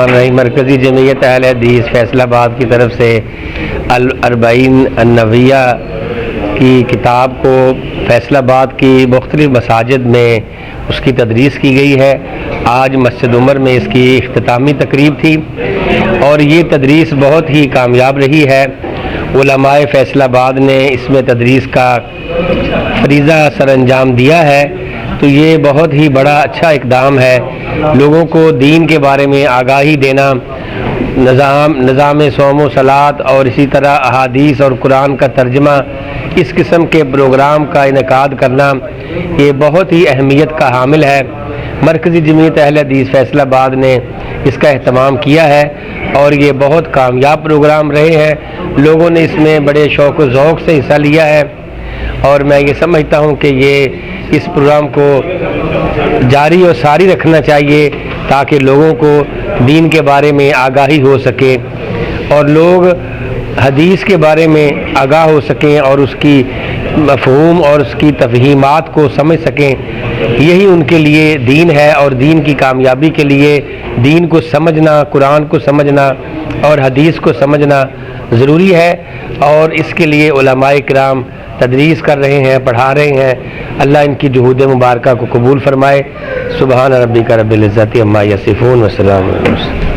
مرکزی جمعیت اہل حدیث فیصل آباد کی طرف سے الاربعین النوویہ کی کتاب کو فیصل آباد کی مختلف مساجد میں اس کی تدریس کی گئی ہے۔ آج مسجد عمر میں اس کی اختتامی تقریب تھی اور یہ تدریس بہت ہی کامیاب رہی ہے۔ علماء فیصل آباد نے اس میں تدریس کا فریضہ سر انجام دیا ہے، تو یہ بہت ہی بڑا اچھا اقدام ہے۔ لوگوں کو دین کے بارے میں آگاہی دینا، نظام صوم و صلات اور اسی طرح احادیث اور قرآن کا ترجمہ، اس قسم کے پروگرام کا انعقاد کرنا یہ بہت ہی اہمیت کا حامل ہے۔ مرکزی جمعیت اہل حدیث فیصل آباد نے اس کا اہتمام کیا ہے اور یہ بہت کامیاب پروگرام رہے ہیں۔ لوگوں نے اس میں بڑے شوق و ذوق سے حصہ لیا ہے اور میں یہ سمجھتا ہوں کہ یہ اس پروگرام کو جاری اور ساری رکھنا چاہیے تاکہ لوگوں کو دین کے بارے میں آگاہی ہو سکے اور لوگ حدیث کے بارے میں آگاہ ہو سکیں اور اس کی مفہوم اور اس کی تفہیمات کو سمجھ سکیں۔ یہی ان کے لیے دین ہے اور دین کی کامیابی کے لیے دین کو سمجھنا، قرآن کو سمجھنا اور حدیث کو سمجھنا ضروری ہے، اور اس کے لیے علماء کرام تدریس کر رہے ہیں، پڑھا رہے ہیں۔ اللہ ان کی جہود مبارکہ کو قبول فرمائے۔ سبحان ربک رب العزت عما یصفون وسلام علی المرسلین۔